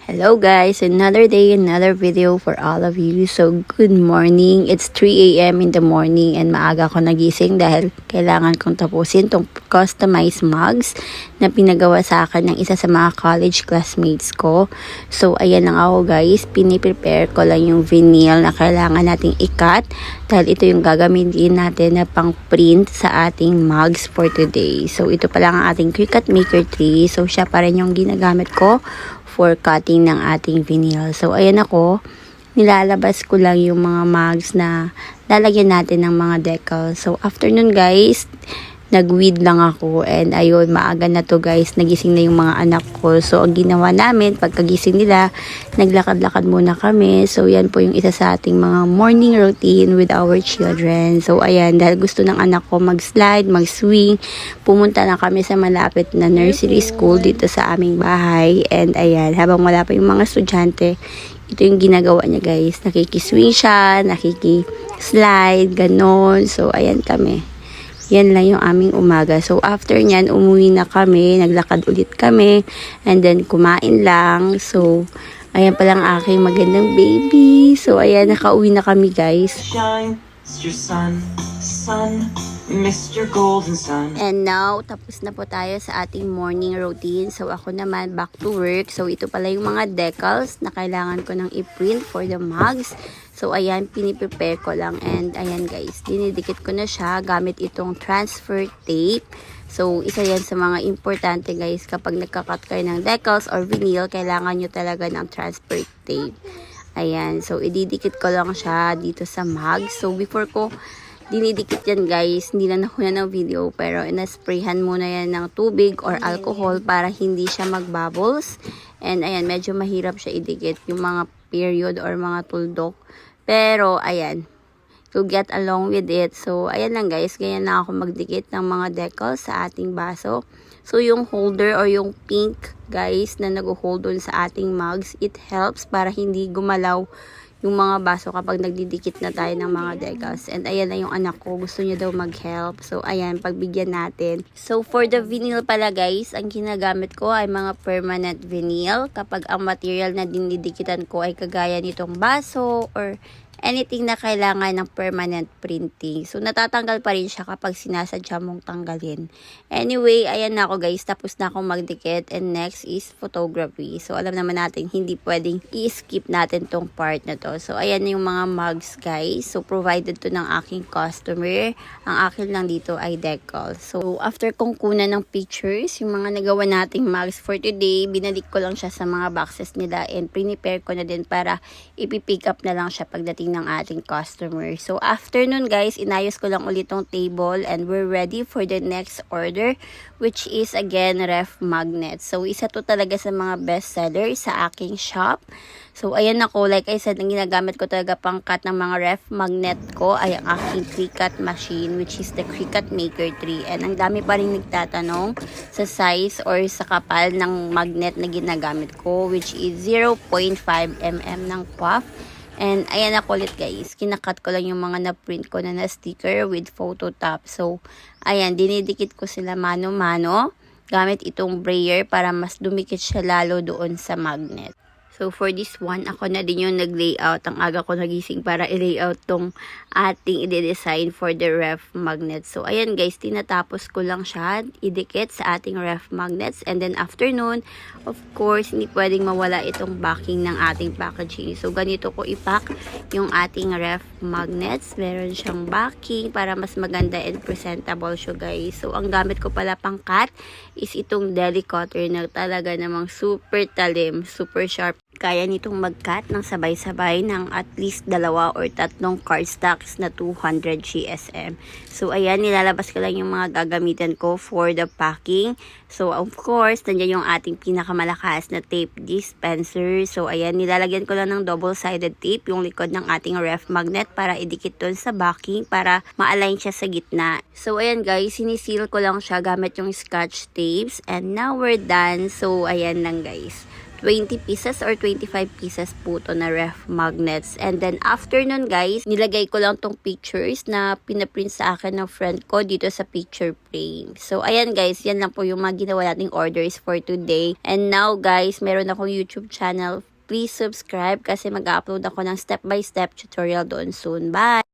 Hello guys, another day, another video for all of you. So good morning, it's 3 a.m. in the morning and maaga ako nagising dahil kailangan kong tapusin tong customized mugs na pinagawa sa akin ng isa sa mga college classmates ko. So ayan lang ako guys, piniprepare ko lang yung vinyl na kailangan nating ikat dahil ito yung gagamitin natin na pang print sa ating mugs for today. So ito pa lang ang ating Cricut Maker 3, so siya pa rin yung ginagamit ko for cutting ng ating vinyl. So, ayan ako, nilalabas ko lang yung mga mugs na lalagyan natin ng mga decals. So, after nun guys, nag-weed lang ako and ayun, maaga na to guys, nagising na yung mga anak ko. So, ang ginawa namin, pagkagising nila, naglakad-lakad muna kami. So, yan po yung isa sa ating mga morning routine with our children. So, ayan, dahil gusto ng anak ko mag-slide, mag-swing, pumunta na kami sa malapit na nursery school dito sa aming bahay. And ayan, habang wala pa yung mga estudyante, ito yung ginagawa niya guys. Nakikiswing siya, nakikislide, ganon. So, ayan kami. Yan lang yung aming umaga. So, after nyan, umuwi na kami. Naglakad ulit kami. And then, kumain lang. So, ayan pa lang aking magandang baby. So, ayan, nakauwi na kami, guys. Shine, Mr. Sun, Sun, Mr. Golden Sun. And now, tapos na po tayo sa ating morning routine. So, ako naman, back to work. So, ito pala yung mga decals na kailangan ko nang i-print for the mugs. So, ayan, piniprepare ko lang. And, ayan guys, dinidikit ko na siya gamit itong transfer tape. So, isa yan sa mga importante guys. Kapag nagkakat kayo ng decals or vinyl, kailangan nyo talaga ng transfer tape. Ayan, so, ididikit ko lang siya dito sa mug. So, before ko dinidikit yan guys, hindi na nakuha ng video. Pero, inasprayhan muna yan ng tubig or alcohol para hindi siya mag-bubbles. And, ayan, medyo mahirap siya idikit yung mga period or mga tuldok. Pero, ayan, to get along with it. So, ayan lang guys, ganyan na ako magdikit ng mga decals sa ating baso. So, yung holder or yung pink guys na nag-hold dun sa ating mugs, it helps para hindi gumalaw yung mga baso kapag nagdidikit na tayo ng mga decals. And ayan na yung anak ko, gusto niya daw mag-help. So, ayan, pagbigyan natin. So, for the vinyl pala guys, ang ginagamit ko ay mga permanent vinyl. Kapag ang material na dinidikitan ko ay kagaya nitong baso or anything na kailangan ng permanent printing. So, natatanggal pa rin siya kapag sinasadya mong tanggalin. Anyway, ayan na ako guys. Tapos na akong magdikit. And next is photography. So, alam naman natin, hindi pwedeng i-skip natin tong part na to. So, ayan yung mga mugs guys. So, provided to ng aking customer. Ang akin lang dito ay decal. So, after kong kunan ng pictures, yung mga nagawa nating mugs for today, binalik ko lang siya sa mga boxes nila. And prepare ko na din para ipipick up na lang siya pagdating ng ating customer. So, after nun guys, inayos ko lang ulit tong table and we're ready for the next order, which is again, ref magnet. So, isa to talaga sa mga best seller sa aking shop. So, ayan ako, like I said, ang ginagamit ko talaga pang cut ng mga ref magnet ko ay ang aking Cricut machine, which is the Cricut Maker 3. And ang dami pa rin nagtatanong sa size or sa kapal ng magnet na ginagamit ko, which is 0.5 mm ng puff. And ayan ako ulit guys, kinakat ko lang yung mga na-print ko na sticker with photo top. So, ayan, dinidikit ko sila mano-mano gamit itong brayer para mas dumikit siya lalo doon sa magnet. So, for this one, ako na din yung nag-layout. Ang aga ko nagising para i-layout tong ating i-design for the ref magnet. So, ayan guys, tinatapos ko lang siya idikit sa ating ref magnets. And then, after nun, of course, hindi pwedeng mawala itong backing ng ating packaging. So, ganito ko ipack yung ating ref magnets. Meron siyang backing para mas maganda and presentable siya guys. So, ang gamit ko pala pang cut is itong deli cutter na talaga namang super talim, super sharp. Kaya nitong mag-cut ng sabay-sabay ng at least 2 or 3 cardstocks na 200 GSM. So, ayan, nilalabas ko lang yung mga gagamitan ko for the packing. So, of course, nandiyan yung ating pinakamalakas na tape dispenser. So, ayan, nilalagyan ko lang ng double-sided tape yung likod ng ating ref magnet para idikit dun sa backing para ma-align siya sa gitna. So, ayan guys, siniseal ko lang siya gamit yung scotch tapes. And now we're done. So, ayan lang guys. 20 pieces or 25 pieces po to na ref magnets. And then after nun guys, nilagay ko lang tong pictures na pinaprint sa akin ng friend ko dito sa picture frame. So ayan guys, yan lang po yung mga ginawa nating orders for today. And now guys, meron akong YouTube channel. Please subscribe kasi mag-upload ako ng step-by-step tutorial doon soon. Bye!